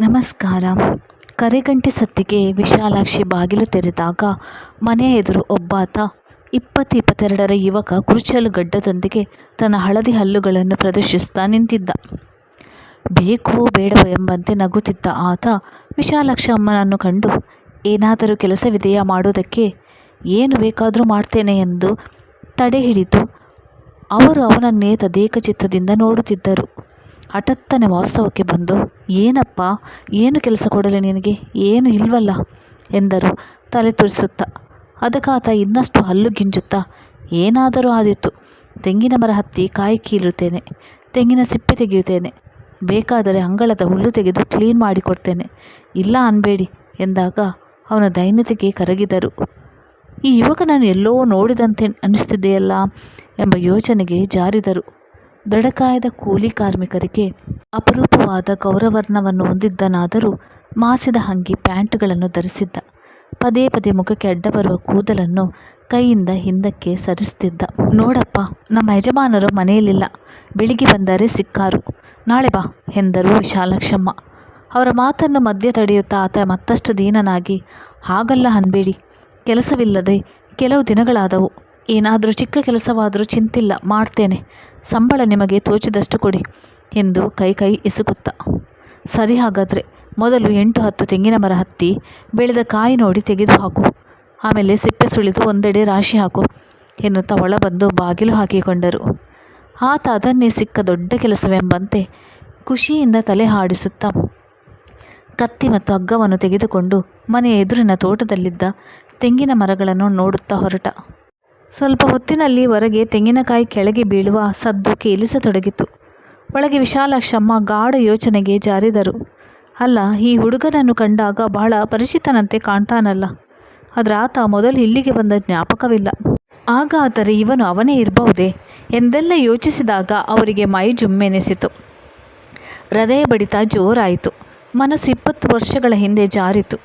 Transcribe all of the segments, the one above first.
ನಮಸ್ಕಾರ. ಕರೆಗಂಟೆ ಸತ್ತಿಗೆ ವಿಶಾಲಾಕ್ಷಿ ಬಾಗಿಲು ತೆರೆದಾಗ ಮನೆಯ ಎದುರು ಒಬ್ಬಾತ 20-22ರ ಯುವಕ ಕುರುಚಲು ಗಡ್ಡದೊಂದಿಗೆ ತನ್ನ ಹಳದಿ ಹಲ್ಲುಗಳನ್ನು ಪ್ರದರ್ಶಿಸುತ್ತಾ ನಿಂತಿದ್ದ. ಬೇಕೋ ಬೇಡವೋ ಎಂಬಂತೆ ನಗುತ್ತಿದ್ದ ಆತ ವಿಶಾಲಾಕ್ಷಿ ಅಮ್ಮನನ್ನು ಕಂಡು, ಏನಾದರೂ ಕೆಲಸವಿದೆಯಾ ಮಾಡುವುದಕ್ಕೆ, ಏನು ಬೇಕಾದರೂ ಮಾಡ್ತೇನೆ ಎಂದು ತಡೆ ಹಿಡಿದು ಅವರು ಅವನನ್ನೇ ತದೇಕ ಚಿತ್ತದಿಂದ ನೋಡುತ್ತಿದ್ದರು. ಹಠಾತ್ತನೆ ವಾಸ್ತವಕ್ಕೆ ಬಂದು, ಏನಪ್ಪ, ಏನು ಕೆಲಸ ಕೊಡಲಿ ನಿನಗೆ, ಏನು ಇಲ್ವಲ್ಲ ಎಂದರು ತಲೆ ತುರಿಸುತ್ತಾ. ಅದಕ್ಕಾತ ಇನ್ನಷ್ಟು ಹಲ್ಲು ಗಿಂಜುತ್ತಾ, ಏನಾದರೂ ಆದೀತು, ತೆಂಗಿನ ಮರ ಹತ್ತಿ ಕಾಯಿ ಕೀಳುತ್ತೇನೆ, ತೆಂಗಿನ ಸಿಪ್ಪೆ ತೆಗೆಯುತ್ತೇನೆ, ಬೇಕಾದರೆ ಅಂಗಳದ ಹುಲ್ಲು ತೆಗೆದು ಕ್ಲೀನ್ ಮಾಡಿಕೊಡ್ತೇನೆ, ಇಲ್ಲ ಅನ್ಬೇಡಿ ಎಂದಾಗ ಅವನ ದೈನ್ಯತೆಗೆ ಕರಗಿದರು. ಈ ಯುವಕನನ್ನು ಎಲ್ಲೋ ನೋಡಿದಂತೆ ಅನಿಸ್ತಿದೆಯಲ್ಲ ಎಂಬ ಯೋಚನೆಗೆ ಜಾರಿದರು. ದೃಢಕಾಯದ ಕೂಲಿ ಕಾರ್ಮಿಕರಿಗೆ ಅಪರೂಪವಾದ ಗೌರವರ್ಣವನ್ನು ಹೊಂದಿದ್ದನಾದರೂ ಮಾಸಿದ ಅಂಗಿ ಪ್ಯಾಂಟುಗಳನ್ನು ಧರಿಸಿದ್ದ. ಪದೇ ಪದೇ ಮುಖಕ್ಕೆ ಅಡ್ಡ ಬರುವ ಕೂದಲನ್ನು ಕೈಯಿಂದ ಹಿಂದಕ್ಕೆ ಸರಿಸುತ್ತಿದ್ದ. ನೋಡಪ್ಪ, ನಮ್ಮ ಯಜಮಾನರು ಮನೆಯಲ್ಲಿಲ್ಲ, ಬೆಳಿಗ್ಗೆ ಬಂದರೆ ಸಿಕ್ಕಾರು, ನಾಳೆ ಬಾ ಎಂದರು ವಿಶಾಲಾಕ್ಷಮ್ಮ. ಅವರ ಮಾತನ್ನು ಮಧ್ಯೆ ತಡೆಯುತ್ತಾ ಆತ ಮತ್ತಷ್ಟು ದೀನನಾಗಿ, ಹಾಗಲ್ಲ ಅನ್ಬೇಡಿ, ಕೆಲಸವಿಲ್ಲದೆ ಕೆಲವು ದಿನಗಳಾದವು, ಏನಾದರೂ ಚಿಕ್ಕ ಕೆಲಸವಾದರೂ ಚಿಂತಿಲ್ಲ, ಮಾಡ್ತೇನೆ, ಸಂಬಳ ನಿಮಗೆ ತೋಚಿದಷ್ಟು ಕೊಡಿ ಎಂದು ಕೈ ಎಸುಗುತ್ತಾ. ಸರಿ, ಹಾಗಾದರೆ ಮೊದಲು 8-10 ತೆಂಗಿನ ಮರ ಹತ್ತಿ ಬೆಳೆದ ಕಾಯಿ ನೋಡಿ ತೆಗೆದು ಹಾಕು, ಆಮೇಲೆ ಸಿಪ್ಪೆ ಸುಳಿದು ಒಂದೆಡೆ ರಾಶಿ ಹಾಕು ಎನ್ನುತ್ತಾ ಒಳ ಬಂದು ಬಾಗಿಲು ಹಾಕಿಕೊಂಡರು. ಆತ ಅದನ್ನೇ ಸಿಕ್ಕ ದೊಡ್ಡ ಕೆಲಸವೆಂಬಂತೆ ಖುಷಿಯಿಂದ ತಲೆ ಹಾಡಿಸುತ್ತಾ ಕತ್ತಿ ಮತ್ತು ಹಗ್ಗವನ್ನು ತೆಗೆದುಕೊಂಡು ಮನೆಯ ಎದುರಿನ ತೋಟದಲ್ಲಿದ್ದ ತೆಂಗಿನ ಮರಗಳನ್ನು ನೋಡುತ್ತಾ ಹೊರಟ. ಸ್ವಲ್ಪ ಹೊತ್ತಿನಲ್ಲಿ ಹೊರಗೆ ತೆಂಗಿನಕಾಯಿ ಕೆಳಗೆ ಬೀಳುವ ಸದ್ದು ಕೇಳಿಸತೊಡಗಿತು. ಒಳಗೆ ವಿಶಾಲಾಕ್ಷಮ್ಮ ಗಾಢ ಯೋಚನೆಗೆ ಜಾರಿದರು. ಅಲ್ಲ, ಈ ಹುಡುಗನನ್ನು ಕಂಡಾಗ ಬಹಳ ಪರಿಚಿತನಂತೆ ಕಾಣ್ತಾನಲ್ಲ, ಆದರೆ ಆತ ಮೊದಲು ಇಲ್ಲಿಗೆ ಬಂದ ಜ್ಞಾಪಕವಿಲ್ಲ. ಹಾಗಾದರೆ ಇವನು ಅವನೇ ಇರಬಹುದೇ ಎಂದೆಲ್ಲ ಯೋಚಿಸಿದಾಗ ಅವರಿಗೆ ಮೈ ಜುಮ್ಮೆನಿಸಿತು. ಹೃದಯ ಬಡಿತ ಜೋರಾಯಿತು. ಮನಸ್ಸು 20 ವರ್ಷಗಳ ಹಿಂದೆ ಜಾರಿತು.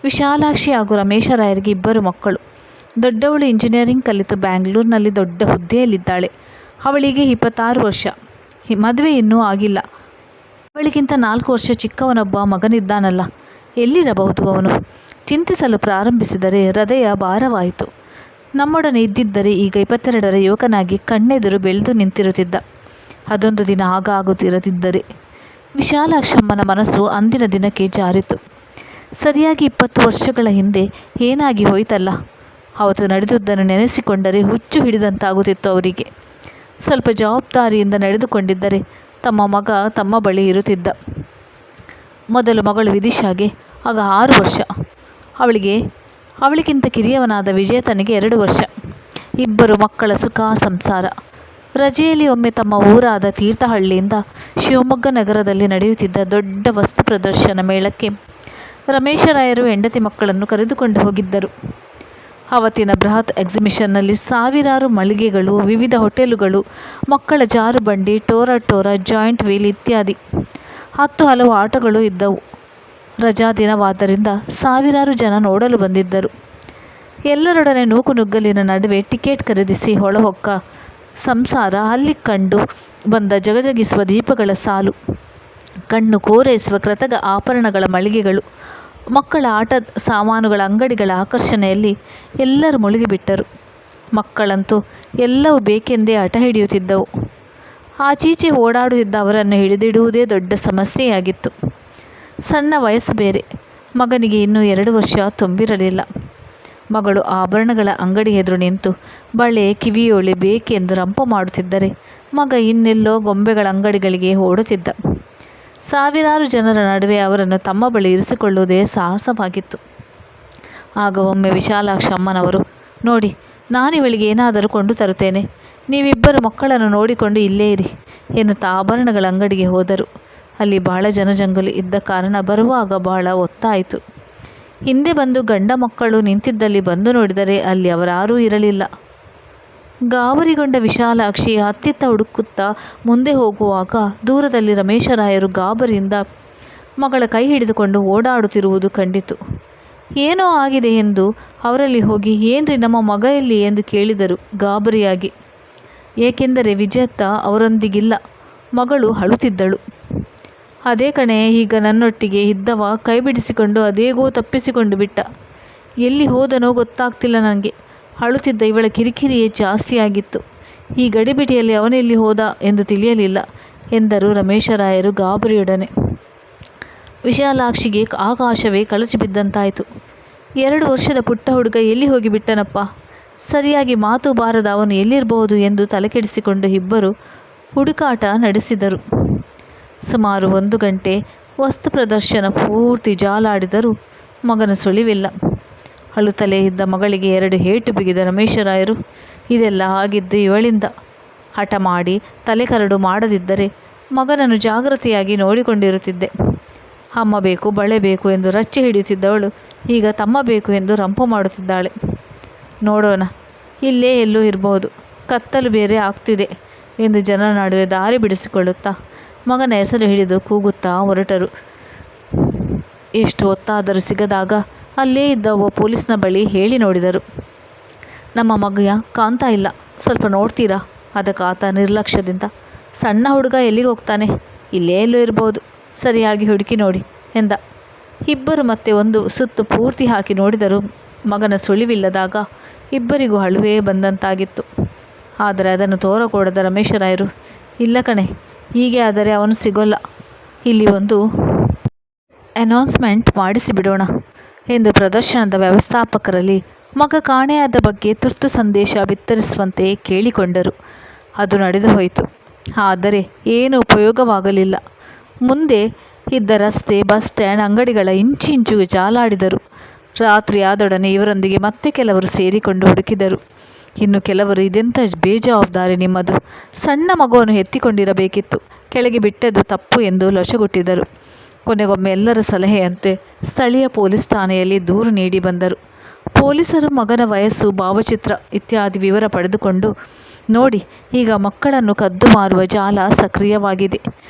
ವಿಶಾಲಾಕ್ಷಿ ಹಾಗೂ ರಮೇಶರಾಯರಿಗೆ 2 ಮಕ್ಕಳು. ದೊಡ್ಡವಳು ಇಂಜಿನಿಯರಿಂಗ್ ಕಲಿತು ಬ್ಯಾಂಗ್ಳೂರಿನಲ್ಲಿ ದೊಡ್ಡ ಹುದ್ದೆಯಲ್ಲಿದ್ದಾಳೆ. ಅವಳಿಗೆ 26 ವರ್ಷ. ಮದುವೆ ಇನ್ನೂ ಆಗಿಲ್ಲ. ಅವಳಿಗಿಂತ 4 ವರ್ಷ ಚಿಕ್ಕವನೊಬ್ಬ ಮಗನಿದ್ದಾನಲ್ಲ, ಎಲ್ಲಿರಬಹುದು ಅವನು? ಚಿಂತಿಸಲು ಪ್ರಾರಂಭಿಸಿದರೆ ಹೃದಯ ಭಾರವಾಯಿತು. ನಮ್ಮೊಡನೆ ಇದ್ದಿದ್ದರೆ ಈಗ 22ರ ಯುವಕನಾಗಿ ಕಣ್ಣೆದುರು ಬೆಳೆದು ನಿಂತಿರುತ್ತಿದ್ದ. ಅದೊಂದು ದಿನ ಆಗುತ್ತಿರದಿದ್ದರೆ. ವಿಶಾಲಾಕ್ಷಮ್ಮನ ಮನಸ್ಸು ಅಂದಿನ ದಿನಕ್ಕೆ ಜಾರಿತು. ಸರಿಯಾಗಿ 20 ವರ್ಷಗಳ ಹಿಂದೆ ಏನಾಗಿ ಹೋಯ್ತಲ್ಲ. ಅವತ್ತು ನಡೆದುದನ್ನು ನೆನೆಸಿಕೊಂಡರೆ ಹುಚ್ಚು ಹಿಡಿದಂತಾಗುತ್ತಿತ್ತು ಅವರಿಗೆ. ಸ್ವಲ್ಪ ಜವಾಬ್ದಾರಿಯಿಂದ ನಡೆದುಕೊಂಡಿದ್ದರೆ ತಮ್ಮ ಮಗ ತಮ್ಮ ಬಳಿ ಇರುತ್ತಿದ್ದ. ಮೊದಲು ಮಗಳು ವಿದಿಶಾಗೆ ಆಗ 6 ವರ್ಷ. ಅವಳಿಗಿಂತ ಕಿರಿಯವನಾದ ವಿಜೇತನಿಗೆ 2 ವರ್ಷ. 2 ಮಕ್ಕಳ ಸುಖ ಸಂಸಾರ. ರಜೆಯಲ್ಲಿ ಒಮ್ಮೆ ತಮ್ಮ ಊರಾದ ತೀರ್ಥಹಳ್ಳಿಯಿಂದ ಶಿವಮೊಗ್ಗ ನಗರದಲ್ಲಿ ನಡೆಯುತ್ತಿದ್ದ ದೊಡ್ಡ ವಸ್ತು ಪ್ರದರ್ಶನ ಮೇಳಕ್ಕೆ ರಮೇಶರಾಯರು ಹೆಂಡತಿ ಮಕ್ಕಳನ್ನು ಕರೆದುಕೊಂಡು ಹೋಗಿದ್ದರು. ಅವತ್ತಿನ ಬೃಹತ್ ಎಕ್ಸಿಬಿಷನ್ನಲ್ಲಿ ಸಾವಿರಾರು ಮಳಿಗೆಗಳು, ವಿವಿಧ ಹೋಟೆಲುಗಳು, ಮಕ್ಕಳ ಜಾರುಬಂಡಿ, ಟೋರ, ಜಾಯಿಂಟ್ ವೀಲ್ ಇತ್ಯಾದಿ 10 ಹಲವು ಆಟಗಳು ಇದ್ದವು. ರಜಾ ದಿನವಾದ್ದರಿಂದ ಸಾವಿರಾರು ಜನ ನೋಡಲು ಬಂದಿದ್ದರು. ಎಲ್ಲರೊಡನೆ ನೂಕುನುಗ್ಗಲಿನ ನಡುವೆ ಟಿಕೆಟ್ ಖರೀದಿಸಿ ಹೊಳಹೊಕ್ಕ ಸಂಸಾರ. ಅಲ್ಲಿ ಕಂಡು ಬಂದ ಜಗಜಗಿಸುವ ದೀಪಗಳ ಸಾಲು, ಕಣ್ಣು ಕೋರೈಸುವ ಕೃತಕ ಆಭರಣಗಳ ಮಳಿಗೆಗಳು, ಮಕ್ಕಳ ಆಟದ ಸಾಮಾನುಗಳ ಅಂಗಡಿಗಳ ಆಕರ್ಷಣೆಯಲ್ಲಿ ಎಲ್ಲರೂ ಮುಳುಗಿಬಿಟ್ಟರು. ಮಕ್ಕಳಂತೂ ಎಲ್ಲವೂ ಬೇಕೆಂದೇ ಹಠ ಹಿಡಿಯುತ್ತಿದ್ದವು. ಆಚೀಚೆ ಓಡಾಡುತ್ತಿದ್ದ ಅವರನ್ನು ಹಿಡಿದಿಡುವುದೇ ದೊಡ್ಡ ಸಮಸ್ಯೆಯಾಗಿತ್ತು. ಸಣ್ಣ ವಯಸ್ಸು ಬೇರೆ. ಮಗನಿಗೆ ಇನ್ನೂ 2 ವರ್ಷ ತುಂಬಿರಲಿಲ್ಲ. ಮಗಳು ಆಭರಣಗಳ ಅಂಗಡಿ ಎದುರು ನಿಂತು ಬಳೆ, ಕಿವಿಯೋಲೆ ಬೇಕೆಂದು ರಂಪು ಮಾಡುತ್ತಿದ್ದರೆ ಮಗ ಇನ್ನೆಲ್ಲೋ ಗೊಂಬೆಗಳ ಅಂಗಡಿಗಳಿಗೆ ಓಡುತ್ತಿದ್ದ. ಸಾವಿರಾರು ಜನರ ನಡುವೆ ಅವರನ್ನು ತಮ್ಮ ಬಳಿ ಇರಿಸಿಕೊಳ್ಳುವುದೇ ಸಾಹಸವಾಗಿತ್ತು. ಆಗ ಒಮ್ಮೆ ವಿಶಾಲಾಕ್ಷಿ ಅಮ್ಮನವರು, ನೋಡಿ, ನಾನಿವಳಿಗೆ ಏನಾದರೂ ಕೊಂಡು ತರುತ್ತೇನೆ, ನೀವಿಬ್ಬರು ಮಕ್ಕಳನ್ನು ನೋಡಿಕೊಂಡು ಇಲ್ಲೇ ಇರಿ ಎನ್ನುತ್ತಾ ಆಭರಣಗಳ ಅಂಗಡಿಗೆ ಹೋದರು. ಅಲ್ಲಿ ಬಹಳ ಜನಜಂಗುಲಿ ಇದ್ದ ಕಾರಣ ಬರುವಾಗ ಬಹಳ ಹೊತ್ತಾಯಿತು. ಹಿಂದೆ ಬಂದು ಗಂಡ ಮಕ್ಕಳು ನಿಂತಿದ್ದಲ್ಲಿ ಬಂದು ನೋಡಿದರೆ ಅಲ್ಲಿ ಅವರಾರೂ ಇರಲಿಲ್ಲ. ಗಾಬರಿಗೊಂಡ ವಿಶಾಲಾಕ್ಷಿ ಅತ್ತಿತ್ತ ಹುಡುಕುತ್ತಾ ಮುಂದೆ ಹೋಗುವಾಗ ದೂರದಲ್ಲಿ ರಮೇಶರಾಯರು ಗಾಬರಿಯಿಂದ ಮಗಳ ಕೈ ಹಿಡಿದುಕೊಂಡು ಓಡಾಡುತ್ತಿರುವುದು ಕಂಡಿತು. ಏನೋ ಆಗಿದೆ ಎಂದು ಅವರಲ್ಲಿ ಹೋಗಿ, ಏನ್ರಿ, ನಮ್ಮ ಮಗ ಎಲ್ಲಿ ಎಂದು ಕೇಳಿದರು ಗಾಬರಿಯಾಗಿ. ಏಕೆಂದರೆ ವಿಜೇತ ಅವರೊಂದಿಗಿಲ್ಲ. ಮಗಳು ಅಳುತ್ತಿದ್ದಳು. ಅದೇ ಕಣೆ, ಈಗ ನನ್ನೊಟ್ಟಿಗೆ ಇದ್ದವ ಕೈ ಬಿಡಿಸಿಕೊಂಡು ಅದೇಗೋ ತಪ್ಪಿಸಿಕೊಂಡು ಬಿಟ್ಟ. ಎಲ್ಲಿ ಹೋದನೋ ಗೊತ್ತಾಗ್ತಿಲ್ಲ ನನಗೆ. ಅಳುತ್ತಿದ್ದ ಇವಳ ಕಿರಿಕಿರಿಯೇ ಜಾಸ್ತಿಯಾಗಿತ್ತು. ಈ ಗಡಿಬಿಡಿಯಲ್ಲಿ ಅವನೆಲ್ಲಿ ಹೋದ ಎಂದು ತಿಳಿಯಲಿಲ್ಲ ಎಂದರು ರಮೇಶರಾಯರು ಗಾಬರಿಯೊಡನೆ. ವಿಶಾಲಾಕ್ಷಿಗೆ ಆಕಾಶವೇ ಕಳಚಿ ಬಿದ್ದಂತಾಯಿತು. 2 ವರ್ಷದ ಪುಟ್ಟ ಹುಡುಗ ಎಲ್ಲಿ ಹೋಗಿಬಿಟ್ಟನಪ್ಪ? ಸರಿಯಾಗಿ ಮಾತು ಬಾರದ ಅವನು ಎಲ್ಲಿರಬಹುದು ಎಂದು ತಲೆಕೆಡಿಸಿಕೊಂಡು ಇಬ್ಬರು ಹುಡುಕಾಟ ನಡೆಸಿದರು. ಸುಮಾರು 1 ಗಂಟೆ ವಸ್ತು ಪ್ರದರ್ಶನ ಪೂರ್ತಿ ಜಾಲಾಡಿದರೂ ಮಗನ ಸುಳಿವಿಲ್ಲ. ಅಳುತ್ತಲೇ ಇದ್ದ ಮಗಳಿಗೆ 2 ಏಟು ಬಿಗಿದ ರಮೇಶರಾಯರು, ಇದೆಲ್ಲ ಆಗಿದ್ದು ಇವಳಿಂದ. ಹಠ ಮಾಡಿ ತಲೆಕರಡು ಮಾಡದಿದ್ದರೆ ಮಗನನ್ನು ಜಾಗ್ರತೆಯಾಗಿ ನೋಡಿಕೊಂಡಿರುತ್ತಿದ್ದೆ. ಅಮ್ಮ ಬೇಕು, ಬಳೆ ಬೇಕು ಎಂದು ರಚ್ಚಿ ಹಿಡಿಯುತ್ತಿದ್ದವಳು ಈಗ ತಮ್ಮ ಬೇಕು ಎಂದು ರಂಪು ಮಾಡುತ್ತಿದ್ದಾಳೆ. ನೋಡೋಣ, ಇಲ್ಲೇ ಎಲ್ಲೂ ಇರಬಹುದು, ಕತ್ತಲು ಬೇರೆ ಆಗ್ತಿದೆ ಎಂದು ಜನರ ನಡುವೆ ದಾರಿ ಬಿಡಿಸಿಕೊಳ್ಳುತ್ತಾ ಮಗನ ಹೆಸರು ಹಿಡಿದು ಕೂಗುತ್ತಾ ಹೊರಟರು. ಎಷ್ಟು ಹೊತ್ತಾದರೂ ಸಿಗದಾಗ ಅಲ್ಲೇ ಇದ್ದ ಒಬ್ಬ ಪೊಲೀಸ್ನ ಬಳಿ ಹೇಳಿ ನೋಡಿದರು. ನಮ್ಮ ಮಗ ಕಾಣ್ತಾ ಇಲ್ಲ, ಸ್ವಲ್ಪ ನೋಡ್ತೀರಾ? ಅದಕ್ಕೆ ಆತ ನಿರ್ಲಕ್ಷ್ಯದಿಂದ, ಸಣ್ಣ ಹುಡುಗ ಎಲ್ಲಿಗೆ ಹೋಗ್ತಾನೆ, ಇಲ್ಲೇ ಎಲ್ಲೂ ಇರ್ಬೋದು, ಸರಿಯಾಗಿ ಹುಡುಕಿ ನೋಡಿ ಎಂದ. ಇಬ್ಬರು ಮತ್ತೆ ಒಂದು ಸುತ್ತು ಪೂರ್ತಿ ಹಾಕಿ ನೋಡಿದರು. ಮಗನ ಸುಳಿವಿಲ್ಲದಾಗ ಇಬ್ಬರಿಗೂ ಅಳುವೇ ಬಂದಂತಾಗಿತ್ತು. ಆದರೆ ಅದನ್ನು ತೋರಕೊಡದ ರಮೇಶರಾಯರು, ಇಲ್ಲ ಕಣೆ, ಹೀಗೆ ಆದರೆ ಅವನು ಸಿಗೋಲ್ಲ, ಇಲ್ಲಿ ಒಂದು ಅನೌನ್ಸ್ಮೆಂಟ್ ಮಾಡಿಸಿಬಿಡೋಣ ಎಂದು ಪ್ರದರ್ಶನದ ವ್ಯವಸ್ಥಾಪಕರಲ್ಲಿ ಮಗ ಕಾಣೆಯಾದ ಬಗ್ಗೆ ತುರ್ತು ಸಂದೇಶ ಬಿತ್ತರಿಸುವಂತೆ ಕೇಳಿಕೊಂಡರು. ಅದು ನಡೆದು ಹೋಯಿತು. ಆದರೆ ಏನೂ ಉಪಯೋಗವಾಗಲಿಲ್ಲ. ಮುಂದೆ ಇದ್ದ ರಸ್ತೆ, ಬಸ್ ಸ್ಟ್ಯಾಂಡ್, ಅಂಗಡಿಗಳ ಇಂಚಿಂಚು ಜಾಲಾಡಿದರು. ರಾತ್ರಿ ಆದೊಡನೆ ಇವರೊಂದಿಗೆ ಮತ್ತೆ ಕೆಲವರು ಸೇರಿಕೊಂಡು ಹುಡುಕಿದರು. ಇನ್ನು ಕೆಲವರು, ಇದೆಂಥ ಬೇಜವಾಬ್ದಾರಿ ನಿಮ್ಮದು, ಸಣ್ಣ ಮಗುವನ್ನು ಎತ್ತಿಕೊಂಡಿರಬೇಕಿತ್ತು, ಕೆಳಗೆ ಬಿಟ್ಟದ್ದು ತಪ್ಪು ಎಂದು ಲೊಚಗುಟ್ಟಿದರು. ಕೊನೆಗೊಮ್ಮೆ ಎಲ್ಲರ ಸಲಹೆಯಂತೆ ಸ್ಥಳೀಯ ಪೊಲೀಸ್ ಠಾಣೆಯಲ್ಲಿ ದೂರು ನೀಡಿ ಬಂದರು. ಪೊಲೀಸರು ಮಗನ ವಯಸ್ಸು, ಭಾವಚಿತ್ರ ಇತ್ಯಾದಿ ವಿವರ ಪಡೆದುಕೊಂಡು, ನೋಡಿ, ಈಗ ಮಕ್ಕಳನ್ನು ಕದ್ದು ಮಾರುವ ಜಾಲ ಸಕ್ರಿಯವಾಗಿದೆ.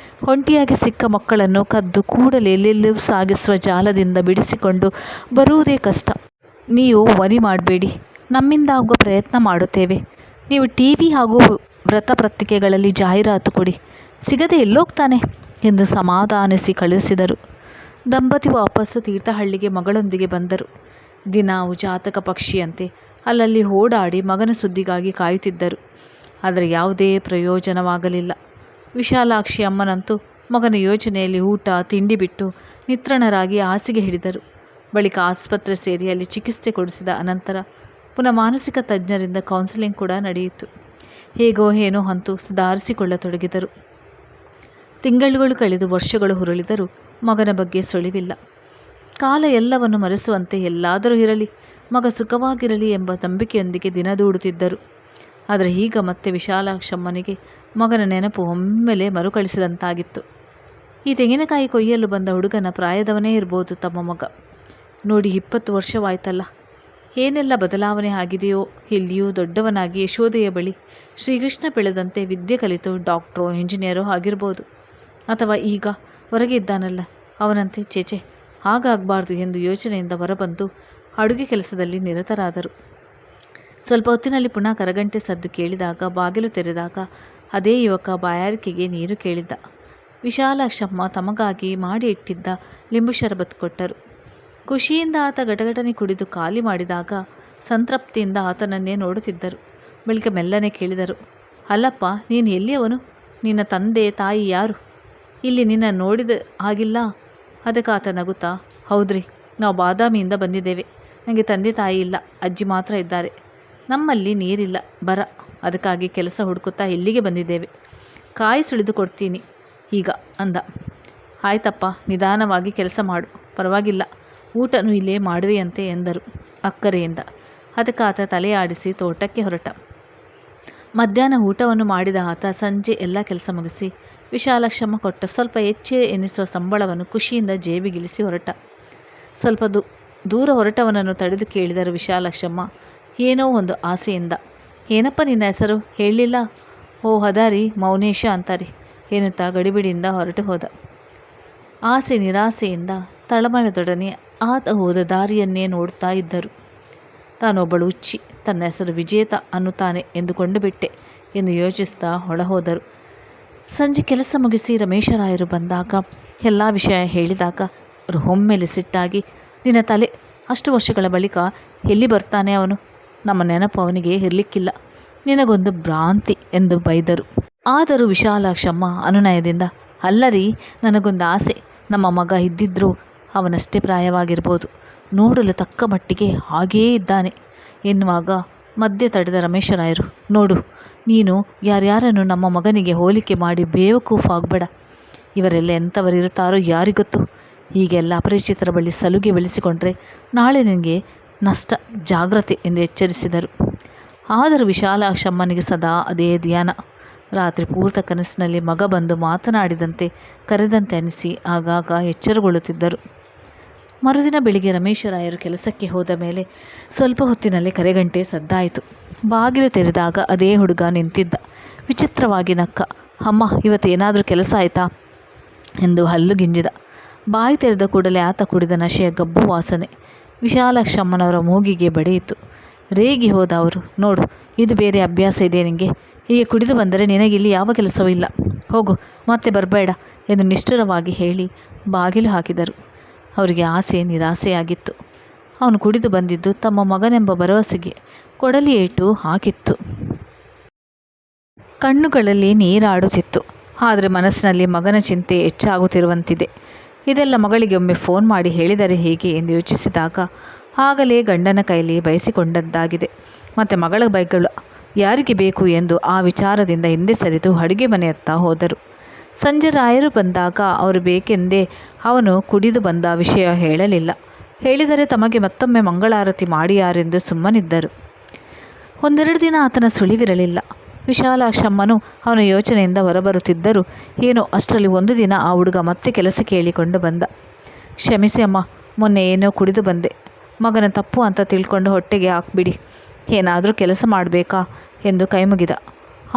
ಒಂಟಿಯಾಗಿ ಸಿಕ್ಕ ಮಕ್ಕಳನ್ನು ಕದ್ದು ಕೂಡಲೇ ಎಲ್ಲೆಲ್ಲೂ ಸಾಗಿಸುವ ಜಾಲದಿಂದ ಬಿಡಿಸಿಕೊಂಡು ಬರುವುದೇ ಕಷ್ಟ. ನೀವು ವರಿ ಮಾಡಬೇಡಿ, ನಮ್ಮಿಂದಾಗುವ ಪ್ರಯತ್ನ ಮಾಡುತ್ತೇವೆ. ನೀವು TV ಹಾಗೂ ವೃತ್ತಪತ್ರಿಕೆಗಳಲ್ಲಿ ಜಾಹೀರಾತು ಕೊಡಿ, ಸಿಗದೆ ಎಲ್ಲೋಗ್ತಾನೆ ಎಂದು ಸಮಾಧಾನಿಸಿ ಕಳುಹಿಸಿದರು. ದಂಪತಿ ವಾಪಸ್ಸು ತೀರ್ಥಹಳ್ಳಿಗೆ ಮಗಳೊಂದಿಗೆ ಬಂದರು. ದಿನವೂ ಜಾತಕ ಪಕ್ಷಿಯಂತೆ ಅಲ್ಲಲ್ಲಿ ಓಡಾಡಿ ಮಗನ ಸುದ್ದಿಗಾಗಿ ಕಾಯುತ್ತಿದ್ದರು. ಆದರೆ ಯಾವುದೇ ಪ್ರಯೋಜನವಾಗಲಿಲ್ಲ. ವಿಶಾಲಾಕ್ಷಿ ಅಮ್ಮನಂತೂ ಮಗನ ಯೋಚನೆಯಲ್ಲಿ ಊಟ ತಿಂಡಿ ಬಿಟ್ಟು ನಿತ್ರಾಣರಾಗಿ ಹಾಸಿಗೆ ಹಿಡಿದರು. ಬಳಿಕ ಆಸ್ಪತ್ರೆ ಸೇರಿ ಅಲ್ಲಿ ಚಿಕಿತ್ಸೆ ಕೊಡಿಸಿದ ಅನಂತರ ಪುನಃ ಮಾನಸಿಕ ತಜ್ಞರಿಂದ ಕೌನ್ಸಿಲಿಂಗ್ ಕೂಡ ನಡೆಯಿತು. ಹೇಗೋ ಏನೋ ಅಂತೂ ಸುಧಾರಿಸಿಕೊಳ್ಳತೊಡಗಿದರು. ತಿಂಗಳುಗಳು ಕಳೆದು ವರ್ಷಗಳು ಹುರುಳಿದರೂ ಮಗನ ಬಗ್ಗೆ ಸುಳಿವಿಲ್ಲ. ಕಾಲ ಎಲ್ಲವನ್ನು ಮರೆಸುವಂತೆ ಎಲ್ಲಾದರೂ ಇರಲಿ, ಮಗ ಸುಖವಾಗಿರಲಿ ಎಂಬ ನಂಬಿಕೆಯೊಂದಿಗೆ ದಿನ ದೂಡುತ್ತಿದ್ದರು. ಆದರೆ ಈಗ ಮತ್ತೆ ವಿಶಾಲಾಕ್ಷಮ್ಮನಿಗೆ ಮಗನ ನೆನಪು ಒಮ್ಮೆಲೆ ಮರುಕಳಿಸಿದಂತಾಗಿತ್ತು. ಈ ತೆಂಗಿನಕಾಯಿ ಕೊಯ್ಯಲು ಬಂದ ಹುಡುಗನ ಪ್ರಾಯದವನೇ ಇರ್ಬೋದು ತಮ್ಮ ಮಗ. ನೋಡಿ, 20 ವರ್ಷವಾಯ್ತಲ್ಲ, ಏನೆಲ್ಲ ಬದಲಾವಣೆ ಆಗಿದೆಯೋ. ಇಲ್ಲಿಯೂ ದೊಡ್ಡವನಾಗಿ ಯಶೋದೆಯ ಬಳಿ ಶ್ರೀಕೃಷ್ಣ ಬೆಳೆದಂತೆ ವಿದ್ಯೆ ಕಲಿತು ಡಾಕ್ಟ್ರೋ ಇಂಜಿನಿಯರೋ ಆಗಿರ್ಬೋದು. ಅಥವಾ ಈಗ ಹೊರಗೆ ಇದ್ದಾನಲ್ಲ ಅವನಂತೆ, ಚೇಚೆ ಹಾಗಾಗಬಾರ್ದು ಎಂದು ಯೋಚನೆಯಿಂದ ಹೊರಬಂದು ಅಡುಗೆ ಕೆಲಸದಲ್ಲಿ ನಿರತರಾದರು. ಸ್ವಲ್ಪ ಹೊತ್ತಿನಲ್ಲಿ ಪುನಃ ಕರಗಂಟೆ ಸದ್ದು ಕೇಳಿದಾಗ ಬಾಗಿಲು ತೆರೆದಾಗ ಅದೇ ಯುವಕ ಬಾಯಾರಿಕೆಗೆ ನೀರು ಕೇಳಿದ್ದ. ವಿಶಾಲಾಕ್ಷಮ್ಮ ತಮಗಾಗಿ ಮಾಡಿ ಇಟ್ಟಿದ್ದ ಲಿಂಬು ಶರಬತ್ತು ಕೊಟ್ಟರು. ಖುಷಿಯಿಂದ ಆತ ಗಟಗಟನೆ ಕುಡಿದು ಖಾಲಿ ಮಾಡಿದಾಗ ಸಂತೃಪ್ತಿಯಿಂದ ಆತನನ್ನೇ ನೋಡುತ್ತಿದ್ದರು. ಬಳಿಕ ಮೆಲ್ಲನೆ ಕೇಳಿದರು, ಅಲ್ಲಪ್ಪ, ನೀನು ಎಲ್ಲಿಯವನು? ನಿನ್ನ ತಂದೆ ತಾಯಿ ಯಾರು? ಇಲ್ಲಿ ನಿನ್ನ ನೋಡಿದ ಹಾಗಿಲ್ಲ. ಅದಕ್ಕೆ ಆತ ನಗುತ್ತಾ, ಹೌದ್ರಿ, ನಾವು ಬಾದಾಮಿಯಿಂದ ಬಂದಿದ್ದೇವೆ. ನನಗೆ ತಂದೆ ತಾಯಿ ಇಲ್ಲ, ಅಜ್ಜಿ ಮಾತ್ರ ಇದ್ದಾರೆ. ನಮ್ಮಲ್ಲಿ ನೀರಿಲ್ಲ, ಬರ, ಅದಕ್ಕಾಗಿ ಕೆಲಸ ಹುಡುಕುತ್ತಾ ಇಲ್ಲಿಗೆ ಬಂದಿದ್ದೇವೆ. ಕಾಯಿ ಸುಳಿದು ಕೊಡ್ತೀನಿ ಈಗ ಅಂದ. ಆಯ್ತಪ್ಪ, ನಿಧಾನವಾಗಿ ಕೆಲಸ ಮಾಡು, ಪರವಾಗಿಲ್ಲ, ಊಟನೂ ಇಲ್ಲೇ ಮಾಡುವೆಯಂತೆ ಎಂದರು ಅಕ್ಕರೆಯಿಂದ. ಅದಕ್ಕೆ ಆತ ತಲೆ ಆಡಿಸಿ ತೋಟಕ್ಕೆ ಹೊರಟ. ಮಧ್ಯಾಹ್ನ ಊಟವನ್ನು ಮಾಡಿದ ಆತ ಸಂಜೆ ಎಲ್ಲ ಕೆಲಸ ಮುಗಿಸಿ ವಿಶಾಲಾಕ್ಷಮ್ಮ ಕೊಟ್ಟ ಸ್ವಲ್ಪ ಹೆಚ್ಚೇ ಎನಿಸುವ ಸಂಬಳವನ್ನು ಖುಷಿಯಿಂದ ಜೇಬಿಗಿಳಿಸಿ ಹೊರಟ. ಸ್ವಲ್ಪ ದೂರ ಹೊರಟವನನ್ನು ತಡೆದು ಕೇಳಿದರು ವಿಶಾಲಾಕ್ಷಮ್ಮ ಏನೋ ಒಂದು ಆಸೆಯಿಂದ, ಏನಪ್ಪ ನಿನ್ನ ಹೆಸರು ಹೇಳಲಿಲ್ಲ? ಓ ಹದಾರಿ, ಮೌನೇಶ ಅಂತಾರಿ ಎನ್ನುತ್ತಾ ಗಡಿಬಿಡಿಯಿಂದ ಹೊರಟು ಹೋದ. ಆಸೆ ನಿರಾಸೆಯಿಂದ ತಳಮಳದೊಡನೆ ಆತ ಹೋದ ದಾರಿಯನ್ನೇ ನೋಡ್ತಾ ಇದ್ದರು. ತಾನೊಬ್ಬಳು ಹುಚ್ಚಿ, ತನ್ನ ಹೆಸರು ವಿಜೇತ ಅನ್ನುತ್ತಾನೆ ಎಂದುಕೊಂಡು ಬಿಟ್ಟೆ ಎಂದು ಯೋಚಿಸ್ತಾ ಹೊಳಹೋದರು. ಸಂಜೆ ಕೆಲಸ ಮುಗಿಸಿ ರಮೇಶರಾಯರು ಬಂದಾಗ ಎಲ್ಲ ವಿಷಯ ಹೇಳಿದಾಗ ಅವರು ಒಮ್ಮೆಲೆ ಸಿಟ್ಟಾಗಿ, ನಿನ್ನ ತಲೆ, ಅಷ್ಟು ವರ್ಷಗಳ ಬಳಿಕ ಎಲ್ಲಿ ಬರ್ತಾನೆ ಅವನು? ನಮ್ಮ ನೆನಪು ಅವನಿಗೆ ಇರಲಿಕ್ಕಿಲ್ಲ, ನಿನಗೊಂದು ಭ್ರಾಂತಿ ಎಂದು ಬೈದರು. ಆದರೂ ವಿಶಾಲಾಕ್ಷಮ್ಮ ಅನುನಯದಿಂದ, ಅಲ್ಲರಿ, ನನಗೊಂದು ಆಸೆ, ನಮ್ಮ ಮಗ ಇದ್ದಿದ್ದರೂ ಅವನಷ್ಟೇ ಪ್ರಾಯವಾಗಿರ್ಬೋದು, ನೋಡಲು ತಕ್ಕ ಮಟ್ಟಿಗೆ ಹಾಗೇ ಇದ್ದಾನೆ ಎನ್ನುವಾಗ ಮಧ್ಯೆ ತಡೆದ ರಮೇಶರಾಯರು, ನೋಡು, ನೀನು ಯಾರ್ಯಾರನ್ನು ನಮ್ಮ ಮಗನಿಗೆ ಹೋಲಿಕೆ ಮಾಡಿ ಬೇವಕೂಫಾಗಬೇಡ. ಇವರೆಲ್ಲ ಎಂಥವರಿರುತ್ತಾರೋ ಯಾರಿಗೊತ್ತು. ಹೀಗೆಲ್ಲ ಅಪರಿಚಿತರ ಬಳಿ ಸಲುಗೆ ಬೆಳೆಸಿಕೊಂಡ್ರೆ ನಾಳೆ ನಿನಗೆ ನಷ್ಟ, ಜಾಗ್ರತೆ ಎಂದು ಎಚ್ಚರಿಸಿದರು. ಆದರೂ ವಿಶಾಲಾಕ್ಷಮ್ಮನಿಗೆ ಸದಾ ಅದೇ ಧ್ಯಾನ. ರಾತ್ರಿ ಪೂರ್ತ ಕನಸಿನಲ್ಲಿ ಮಗ ಬಂದು ಮಾತನಾಡಿದಂತೆ ಕರೆದಂತೆ ಅನಿಸಿ ಆಗಾಗ ಎಚ್ಚರಗೊಳ್ಳುತ್ತಿದ್ದರು. ಮರುದಿನ ಬೆಳಿಗ್ಗೆ ರಮೇಶರಾಯರು ಕೆಲಸಕ್ಕೆ ಹೋದ ಮೇಲೆ ಸ್ವಲ್ಪ ಹೊತ್ತಿನಲ್ಲಿ ಕರೆಗಂಟೆ ಸದ್ದಾಯಿತು. ಬಾಗಿಲು ತೆರೆದಾಗ ಅದೇ ಹುಡುಗ ನಿಂತಿದ್ದ. ವಿಚಿತ್ರವಾಗಿ ನಕ್ಕ. ಅಮ್ಮ, ಇವತ್ತೇನಾದರೂ ಕೆಲಸ ಆಯಿತಾ ಎಂದು ಹಲ್ಲು ಗಿಂಜಿದ. ಬಾಯಿ ತೆರೆದ ಕೂಡಲೇ ಆತ ಕುಡಿದ ನಶೆಯ ಗಬ್ಬು ವಾಸನೆ ವಿಶಾಲಾಕ್ಷಮ್ಮನವರ ಮೂಗಿಗೆ ಬಡಿಯಿತು. ರೇಗಿ ಹೋದ ಅವರು, ನೋಡು, ಇದು ಬೇರೆ ಅಭ್ಯಾಸ ಇದೆ ನಿನಗೆ. ಹೀಗೆ ಕುಡಿದು ಬಂದರೆ ನಿನಗಿಲ್ಲಿ ಯಾವ ಕೆಲಸವೂ ಇಲ್ಲ, ಹೋಗು, ಮತ್ತೆ ಬರಬೇಡ ಎಂದು ನಿಷ್ಠುರವಾಗಿ ಹೇಳಿ ಬಾಗಿಲು ಹಾಕಿದರು. ಅವರಿಗೆ ಆಸೆ ನಿರಾಸೆಯಾಗಿತ್ತು. ಅವನು ಕುಡಿದು ಬಂದಿದ್ದು ತಮ್ಮ ಮಗನೆಂಬ ಭರವಸೆಗೆ ಕೊಡಲಿ ಏಟು ಹಾಕಿತ್ತು. ಕಣ್ಣುಗಳಲ್ಲಿ ನೀರಾಡುತ್ತಿತ್ತು. ಆದರೆ ಮನಸ್ಸಿನಲ್ಲಿ ಮಗನ ಚಿಂತೆ ಹೆಚ್ಚಾಗುತ್ತಿರುವಂತಿದೆ. ಇದೆಲ್ಲ ಮಗಳಿಗೆ ಒಮ್ಮೆ ಫೋನ್ ಮಾಡಿ ಹೇಳಿದರೆ ಹೇಗೆ ಎಂದು ಯೋಚಿಸಿದಾಗ ಆಗಲೇ ಗಂಡನ ಕೈಲಿ ಬಯಸಿಕೊಂಡದ್ದಾಗಿದೆ. ಮತ್ತು ಮಗಳ ಬೈಗಳು ಯಾರಿಗೆ ಬೇಕು ಎಂದು ಆ ವಿಚಾರದಿಂದ ಹಿಂದೆ ಸರಿದು ಅಡುಗೆ ಮನೆಯತ್ತ ಹೋದರು. ಸಂಜೆ ರಾಯರು ಬಂದಾಗ ಅವರು ಬೇಕೆಂದೇ ಅವನು ಕುಡಿದು ಬಂದ ವಿಷಯ ಹೇಳಲಿಲ್ಲ. ಹೇಳಿದರೆ ತಮಗೆ ಮತ್ತೊಮ್ಮೆ ಮಂಗಳಾರತಿ ಮಾಡಿಯಾರೆಂದು ಸುಮ್ಮನಿದ್ದರು. ಒಂದೆರಡು ದಿನ ಆತನ ಸುಳಿವಿರಲಿಲ್ಲ. ವಿಶಾಲಾಕ್ಷಮ್ಮನು ಅವನ ಯೋಚನೆಯಿಂದ ಹೊರಬರುತ್ತಿದ್ದರು. ಏನೋ ಅಷ್ಟರಲ್ಲಿ ಒಂದು ದಿನ ಆ ಹುಡುಗ ಮತ್ತೆ ಕೆಲಸ ಕೇಳಿಕೊಂಡು ಬಂದ. ಕ್ಷಮಿಸಿ ಅಮ್ಮ, ಮೊನ್ನೆ ಏನೋ ಕುಡಿದು ಬಂದೆ, ಮಗನ ತಪ್ಪು ಅಂತ ತಿಳ್ಕೊಂಡು ಹೊಟ್ಟೆಗೆ ಹಾಕ್ಬಿಡಿ, ಏನಾದರೂ ಕೆಲಸ ಮಾಡಬೇಕಾ ಎಂದು ಕೈಮುಗಿದ.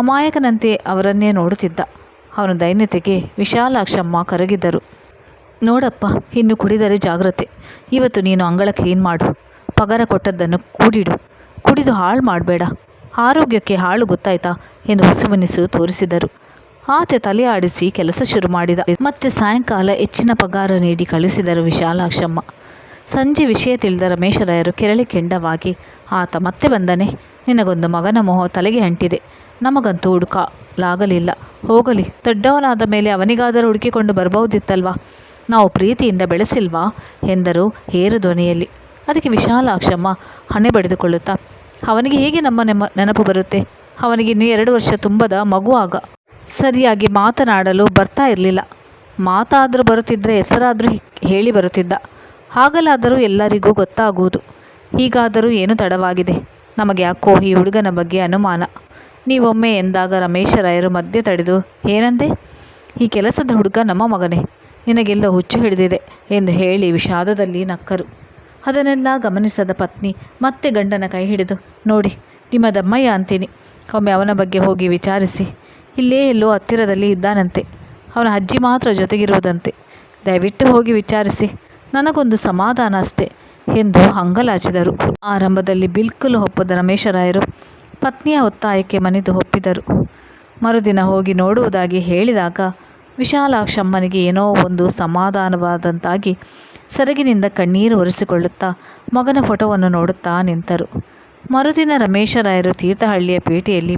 ಅಮಾಯಕನಂತೆ ಅವರನ್ನೇ ನೋಡುತ್ತಿದ್ದ. ಅವನ ದೈನ್ಯತೆಗೆ ವಿಶಾಲಾಕ್ಷಮ್ಮ ಕರಗಿದರು. ನೋಡಪ್ಪ, ಇನ್ನು ಕುಡಿದರೆ ಜಾಗ್ರತೆ. ಇವತ್ತು ನೀನು ಅಂಗಳ ಕ್ಲೀನ್ ಮಾಡು, ಪಗಾರ ಕೊಟ್ಟದ್ದನ್ನು ಕೂಡಿಡು, ಕುಡಿದು ಹಾಳು ಮಾಡಬೇಡ, ಆರೋಗ್ಯಕ್ಕೆ ಹಾಳು ಗೊತ್ತಾಯ್ತಾ ಎಂದು ಹುಸುಮನಿಸು ತೋರಿಸಿದರು. ಆತ ತಲೆ ಆಡಿಸಿ ಕೆಲಸ ಶುರು ಮಾಡಿದ. ಮತ್ತೆ ಸಾಯಂಕಾಲ ಹೆಚ್ಚಿನ ಪಗಾರ ನೀಡಿ ಕಳಿಸಿದರು ವಿಶಾಲಾಕ್ಷಮ್ಮ. ಸಂಜೆ ವಿಷಯ ತಿಳಿದ ರಮೇಶರಾಯರು ಕೆರಳಿ ಕೆಂಡವಾಗಿ, ಆತ ಮತ್ತೆ ಬಂದನೆ, ನಿನಗೊಂದು ಮಗನ ಮೋಹ ತಲೆಗೆ ಅಂಟಿದೆ, ನಮಗಂತೂ ಹುಡುಕಲಾಗಲಿಲ್ಲ, ಹೋಗಲಿ, ದೊಡ್ಡವನಾದ ಮೇಲೆ ಅವನಿಗಾದರೂ ಹುಡುಕಿಕೊಂಡು ಬರಬಹುದಿತ್ತಲ್ವಾ, ನಾವು ಪ್ರೀತಿಯಿಂದ ಬೆಳೆಸಿಲ್ವಾ ಎಂದರು ಏರು ಧ್ವನಿಯಲ್ಲಿ. ಅದಕ್ಕೆ ವಿಶಾಲಾಕ್ಷಮ್ಮ ಹಣೆ ಬಡಿದುಕೊಳ್ಳುತ್ತಾ, ಅವನಿಗೆ ಹೇಗೆ ನಮ್ಮ ನೆನಪು ಬರುತ್ತೆ? ಅವನಿಗೆ ಇನ್ನೂ 2 ವರ್ಷ ತುಂಬದ ಮಗು ಆಗ. ಸರಿಯಾಗಿ ಮಾತನಾಡಲು ಬರ್ತಾ ಇರಲಿಲ್ಲ. ಮಾತಾದರೂ ಬರುತ್ತಿದ್ದರೆ ಹೆಸರಾದರೂ ಹೇಳಿ ಬರುತ್ತಿದ್ದ. ಆಗಲಾದರೂ ಎಲ್ಲರಿಗೂ ಗೊತ್ತಾಗುವುದು. ಹೀಗಾದರೂ ಏನು ತಡವಾಗಿದೆ? ನಮಗೆ ಯಾಕೋ ಈ ಹುಡುಗನ ಬಗ್ಗೆ ಅನುಮಾನ. ನೀವೊಮ್ಮೆ ಎಂದಾಗ ರಮೇಶರಾಯರು ಮಧ್ಯೆ ತಡೆದು, ಏನಂದೆ? ಈ ಕೆಲಸದ ಹುಡುಗ ನಮ್ಮ ಮಗನೇ, ನಿನಗೆಲ್ಲ ಹುಚ್ಚು ಹಿಡಿದಿದೆ ಎಂದು ಹೇಳಿ ವಿಷಾದದಲ್ಲಿ ನಕ್ಕರು. ಅದನ್ನೆಲ್ಲ ಗಮನಿಸದ ಪತ್ನಿ ಮತ್ತೆ ಗಂಡನ ಕೈ ಹಿಡಿದು, ನೋಡಿ, ನಿಮ್ಮ ದಮ್ಮಯ್ಯ ಅಂತೀನಿ, ಒಮ್ಮೆ ಅವನ ಬಗ್ಗೆ ಹೋಗಿ ವಿಚಾರಿಸಿ, ಇಲ್ಲೇ ಎಲ್ಲೋ ಹತ್ತಿರದಲ್ಲಿ ಇದ್ದಾನಂತೆ, ಅವನ ಅಜ್ಜಿ ಮಾತ್ರ ಜೊತೆಗಿರುವುದಂತೆ, ದಯವಿಟ್ಟು ಹೋಗಿ ವಿಚಾರಿಸಿ, ನನಗೊಂದು ಸಮಾಧಾನ ಅಷ್ಟೆ ಎಂದು ಹಂಗಲಾಚಿದರು. ಆರಂಭದಲ್ಲಿ ಬಿಲ್ಕುಲು ಒಪ್ಪದ ರಮೇಶರಾಯರು ಪತ್ನಿಯ ಒತ್ತಾಯಕ್ಕೆ ಮಣಿದು ಒಪ್ಪಿದರು. ಮರುದಿನ ಹೋಗಿ ನೋಡುವುದಾಗಿ ಹೇಳಿದಾಗ ವಿಶಾಲಾಕ್ಷಮ್ಮನಿಗೆ ಏನೋ ಒಂದು ಸಮಾಧಾನವಾದಂತಾಗಿ ಸೆರಗಿನಿಂದ ಕಣ್ಣೀರು ಒರೆಸಿಕೊಳ್ಳುತ್ತಾ ಮಗನ ಫೋಟೋವನ್ನು ನೋಡುತ್ತಾ ನಿಂತರು. ಮರುದಿನ ರಮೇಶರಾಯರು ತೀರ್ಥಹಳ್ಳಿಯ ಪೇಟೆಯಲ್ಲಿ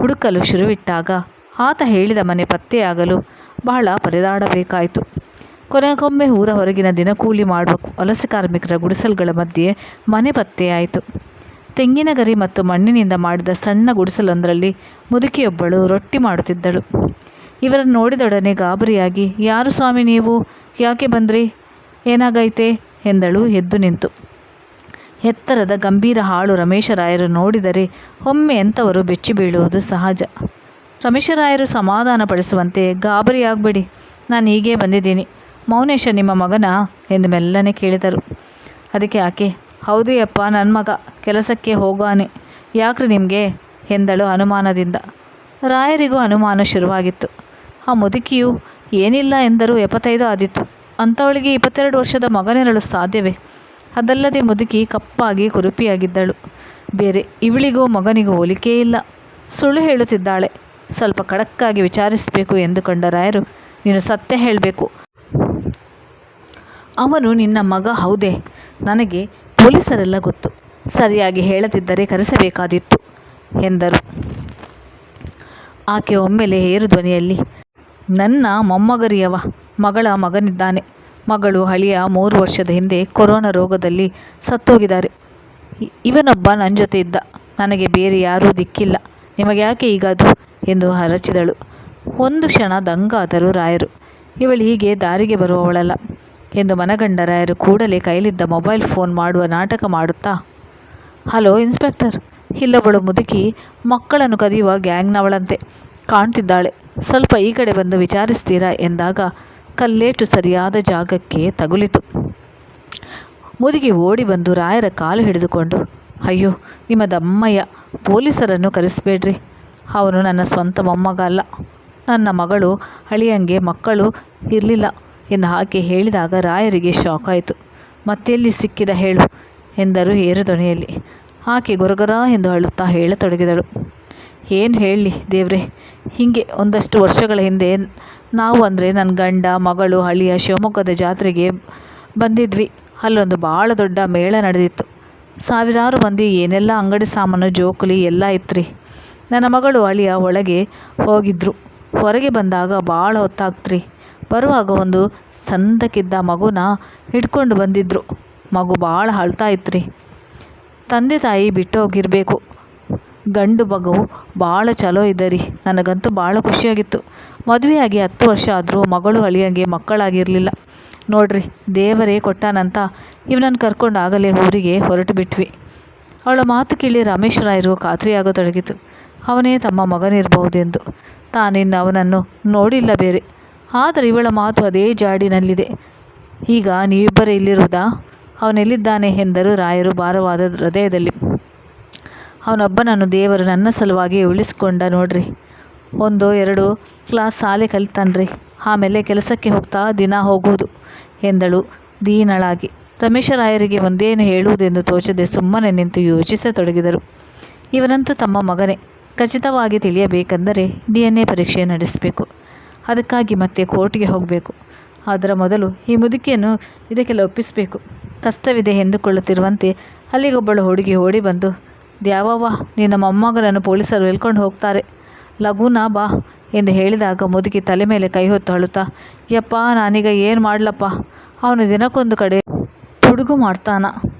ಹುಡುಕಲು ಶುರುವಿಟ್ಟಾಗ ಆತ ಹೇಳಿದ ಮನೆ ಪತ್ತೆಯಾಗಲು ಬಹಳ ಪರದಾಡಬೇಕಾಯಿತು. ಕೊನೆಗೊಮ್ಮೆ ಊರ ಹೊರಗಿನ ದಿನಕೂಲಿ ಮಾಡುವ ವಲಸೆ ಕಾರ್ಮಿಕರ ಗುಡಿಸಲುಗಳ ಮಧ್ಯೆ ಮನೆ ಪತ್ತೆಯಾಯಿತು. ತೆಂಗಿನ ಗರಿ ಮತ್ತು ಮಣ್ಣಿನಿಂದ ಮಾಡಿದ ಸಣ್ಣ ಗುಡಿಸಲೊಂದರಲ್ಲಿ ಮುದುಕಿಯೊಬ್ಬಳು ರೊಟ್ಟಿ ಮಾಡುತ್ತಿದ್ದಳು. ಇವರನ್ನು ನೋಡಿದೊಡನೆ ಗಾಬರಿಯಾಗಿ, ಯಾರು ಸ್ವಾಮಿ ನೀವು, ಯಾಕೆ ಬಂದ್ರಿ, ಏನಾಗೈತೆ ಎಂದಳು ಎದ್ದು ನಿಂತು. ಎತ್ತರದ ಗಂಭೀರ ಹಾಳು ರಮೇಶರಾಯರು ನೋಡಿದರೆ ಒಮ್ಮೆ ಎಂಥವರು ಬೆಚ್ಚಿ ಬೀಳುವುದು ಸಹಜ. ರಮೇಶರಾಯರು ಸಮಾಧಾನಪಡಿಸುವಂತೆ, ಗಾಬರಿಯಾಗಬೇಡಿ, ನಾನು ಹೀಗೇ ಬಂದಿದ್ದೀನಿ, ಮೌನೇಶ ನಿಮ್ಮ ಮಗನಾ ಎಂದು ಮೆಲ್ಲನೆ ಕೇಳಿದರು. ಅದಕ್ಕೆ ಆಕೆ, ಹೌದ್ರಿ ಅಪ್ಪ, ನನ್ನ ಮಗ ಕೆಲಸಕ್ಕೆ ಹೋಗಾನೆ, ಯಾಕ್ರಿ ನಿಮಗೆ ಎಂದಳು ಅನುಮಾನದಿಂದ. ರಾಯರಿಗೂ ಅನುಮಾನ ಶುರುವಾಗಿತ್ತು. ಆ ಮುದುಕಿಯು ಏನಿಲ್ಲ ಎಂದರೂ 75 ಆದಿತ್ತು, ಅಂಥವಳಿಗೆ 22 ವರ್ಷದ ಮಗನಿರಲು ಸಾಧ್ಯವೇ? ಅದಲ್ಲದೆ ಮುದುಕಿ ಕಪ್ಪಾಗಿ ಕುರುಪಿಯಾಗಿದ್ದಳು. ಬೇರೆ ಇವಳಿಗೂ ಮಗನಿಗೂ ಹೋಲಿಕೆ ಇಲ್ಲ. ಸುಳ್ಳು ಹೇಳುತ್ತಿದ್ದಾಳೆ. ಸ್ವಲ್ಪ ಖಡಕ್ಕಾಗಿ ವಿಚಾರಿಸಬೇಕು ಎಂದುಕೊಂಡ ರಾಯರು, ನೀನು ಸತ್ಯ ಹೇಳಬೇಕು. ಅವನು ನಿನ್ನ ಮಗ ಹೌದೇ? ನನಗೆ ಪೊಲೀಸರೆಲ್ಲ ಗೊತ್ತು. ಸರಿಯಾಗಿ ಹೇಳದಿದ್ದರೆ ಕರೆಸಬೇಕಾದಿತ್ತು ಎಂದರು. ಆಕೆ ಒಮ್ಮೆಲೆ ಏರು ಧ್ವನಿಯಲ್ಲಿ, ನನ್ನ ಮೊಮ್ಮಗರಿಯವ ಮಗಳ ಮಗನಿದ್ದಾನೆ. ಮಗಳು ಅಳಿಯ 3 ವರ್ಷದ ಹಿಂದೆ ಕೊರೋನಾ ರೋಗದಲ್ಲಿ ಸತ್ತೋಗಿದ್ದಾರೆ. ಇವನೊಬ್ಬ ನನ್ನ ಜೊತೆ ಇದ್ದ. ನನಗೆ ಬೇರೆ ಯಾರೂ ದಿಕ್ಕಿಲ್ಲ. ನಿಮಗೆ ಯಾಕೆ ಈಗ ಅದು ಎಂದು ಹರಚಿದಳು. ಒಂದು ಕ್ಷಣ ದಂಗಾದರು ರಾಯರು. ಇವಳು ಹೀಗೆ ದಾರಿಗೆ ಬರುವವಳಲ್ಲ ಎಂದು ಮನಗಂಡ ರಾಯರು ಕೂಡಲೇ ಕೈಲಿದ್ದ ಮೊಬೈಲ್ ಫೋನ್ ಮಾಡುವ ನಾಟಕ ಮಾಡುತ್ತಾ, ಹಲೋ ಇನ್ಸ್ಪೆಕ್ಟರ್, ಇಲ್ಲೊಬ್ಬಳು ಮುದುಕಿ ಮಕ್ಕಳನ್ನು ಕದಿಯುವ ಗ್ಯಾಂಗ್ನವಳಂತೆ ಕಾಣ್ತಿದ್ದಾಳೆ. ಸ್ವಲ್ಪ ಈ ಕಡೆ ಬಂದು ವಿಚಾರಿಸ್ತೀರಾ ಎಂದಾಗ ಕಲ್ಲೇಟು ಸರಿಯಾದ ಜಾಗಕ್ಕೆ ತಗುಲಿತು. ಮುದುಕಿ ಓಡಿ ಬಂದು ರಾಯರ ಕಾಲು ಹಿಡಿದುಕೊಂಡು, ಅಯ್ಯೋ ನಿಮ್ಮ ದಮ್ಮಯ್ಯ, ಪೊಲೀಸರನ್ನು ಕರೆಸಬೇಡ್ರಿ. ಅವನು ನನ್ನ ಸ್ವಂತ ಮೊಮ್ಮಗ ಅಲ್ಲ. ನನ್ನ ಮಗಳು ಅಳಿಯಂಗೆ ಮಕ್ಕಳು ಇರಲಿಲ್ಲ ಎಂದು ಆಕೆ ಹೇಳಿದಾಗ ರಾಯರಿಗೆ ಶಾಕ್ ಆಯಿತು. ಮತ್ತೆಲ್ಲಿ ಸಿಕ್ಕಿದ ಹೇಳು ಎಂದರು ಏರು ಧ್ವನಿಯಲ್ಲಿ. ಆಕೆ ಗೊರಗೊರ ಎಂದು ಅಳುತ್ತಾ ಹೇಳತೊಡಗಿದಳು. ಏನು ಹೇಳಲಿ ದೇವ್ರೆ, ಹೀಗೆ ಒಂದಷ್ಟು ವರ್ಷಗಳ ಹಿಂದೆ ನಾವು ಅಂದರೆ ನನ್ನ ಗಂಡ ಮಗಳು ಅಳಿಯ ಶಿವಮೊಗ್ಗದ ಜಾತ್ರೆಗೆ ಬಂದಿದ್ವಿ. ಅಲ್ಲೊಂದು ಭಾಳ ದೊಡ್ಡ ಮೇಳ ನಡೆದಿತ್ತು. ಸಾವಿರಾರು ಮಂದಿ, ಏನೆಲ್ಲ ಅಂಗಡಿ ಸಾಮಾನು ಜೋಕುಲಿ ಎಲ್ಲ ಇತ್ರಿ. ನನ್ನ ಮಗಳು ಅಳಿಯ ಒಳಗೆ ಹೋಗಿದ್ರು. ಹೊರಗೆ ಬಂದಾಗ ಭಾಳ ಹೊತ್ತಾಗ್ತ್ರಿ. ಬರುವಾಗ ಒಂದು ಸಂದಕ್ಕಿದ್ದ ಮಗುನ ಹಿಡ್ಕೊಂಡು ಬಂದಿದ್ರು. ಮಗು ಭಾಳ ಅಳ್ತಾ ಇತ್ರಿ. ತಂದೆ ತಾಯಿ ಬಿಟ್ಟು ಹೋಗಿರಬೇಕು. ಗಂಡು ಮಗು ಭಾಳ ಚಲೋ ಇದ್ದರಿ. ನನಗಂತೂ ಭಾಳ ಖುಷಿಯಾಗಿತ್ತು. ಮದುವೆಯಾಗಿ 10 ವರ್ಷ ಆದರೂ ಮಗಳು ಅಳಿಯಂಗೆ ಮಕ್ಕಳಾಗಿರಲಿಲ್ಲ. ನೋಡ್ರಿ, ದೇವರೇ ಕೊಟ್ಟಾನಂತ ಇವನನ್ನು ಕರ್ಕೊಂಡು ಆಗಲೇ ಊರಿಗೆ ಹೊರಟು ಬಿಟ್ವಿ. ಅವಳ ಮಾತು ಕೇಳಿ ರಮೇಶ್ ರಾಯರು ಖಾತ್ರಿಯಾಗತೊಡಗಿತು. ಅವನೇ ತಮ್ಮ ಮಗನಿರಬಹುದೆಂದು. ತಾನಿನ್ನು ಅವನನ್ನು ನೋಡಿಲ್ಲ ಬೇರೆ. ಆದರೆ ಇವಳ ಮಾತು ಅದೇ ಜಾಡಿನಲ್ಲಿದೆ. ಈಗ ನೀವಿಬ್ಬರೇ ಇಲ್ಲಿರುವುದಾ? ಅವನೆಲ್ಲಿದ್ದಾನೆ ಎಂದರು ರಾಯರು ಭಾರವಾದ ಹೃದಯದಲ್ಲಿ. ಅವನೊಬ್ಬನನ್ನು ದೇವರು ನನ್ನ ಸಲುವಾಗಿ ಉಳಿಸ್ಕೊಂಡ ನೋಡ್ರಿ. 1-2 ಕ್ಲಾಸ್ ಶಾಲೆ ಕಲಿತಾನ್ರಿ. ಆಮೇಲೆ ಕೆಲಸಕ್ಕೆ ಹೋಗ್ತಾ ದಿನ ಹೋಗುವುದು ಎಂದಳು ದೀನಳಾಗಿ. ರಮೇಶರಾಯರಿಗೆ ಒಂದೇನು ಹೇಳುವುದೆಂದು ತೋಚದೆ ಸುಮ್ಮನೆ ನಿಂತು ಯೋಚಿಸತೊಡಗಿದರು. ಇವನಂತೂ ತಮ್ಮ ಮಗನೇ. ಖಚಿತವಾಗಿ ತಿಳಿಯಬೇಕೆಂದರೆ DNA ಪರೀಕ್ಷೆ ನಡೆಸಬೇಕು. ಅದಕ್ಕಾಗಿ ಮತ್ತೆ ಕೋರ್ಟ್ಗೆ ಹೋಗಬೇಕು. ಅದರ ಮೊದಲು ಈ ಮುದುಕಿಯನ್ನು ಇದಕ್ಕೆಲ್ಲ ಒಪ್ಪಿಸಬೇಕು. ಕಷ್ಟವಿದೆ ಎಂದುಕೊಳ್ಳುತ್ತಿರುವಂತೆ ಅಲ್ಲಿಗೊಬ್ಬಳು ಹುಡುಗಿ ಓಡಿ ಬಂದು, ದ್ಯಾವವ್ವ, ನಿನ್ನ ಮೊಮ್ಮಗನನ್ನು ಪೊಲೀಸರು ಎಳ್ಕೊಂಡು ಹೋಗ್ತಾರೆ, ಲಘುನಾ ಬಾ ಎಂದು ಹೇಳಿದಾಗ ಮುದುಕಿ ತಲೆ ಮೇಲೆ ಕೈ ಹೊತ್ತು ಅಳುತ್ತಾ, ಯಪ್ಪ, ನಾನೀಗ ಏನು ಮಾಡ್ಲಪ್ಪ? ಅವನು ದಿನಕ್ಕೊಂದು ಕಡೆ ತುಡುಗು ಮಾಡ್ತಾನ.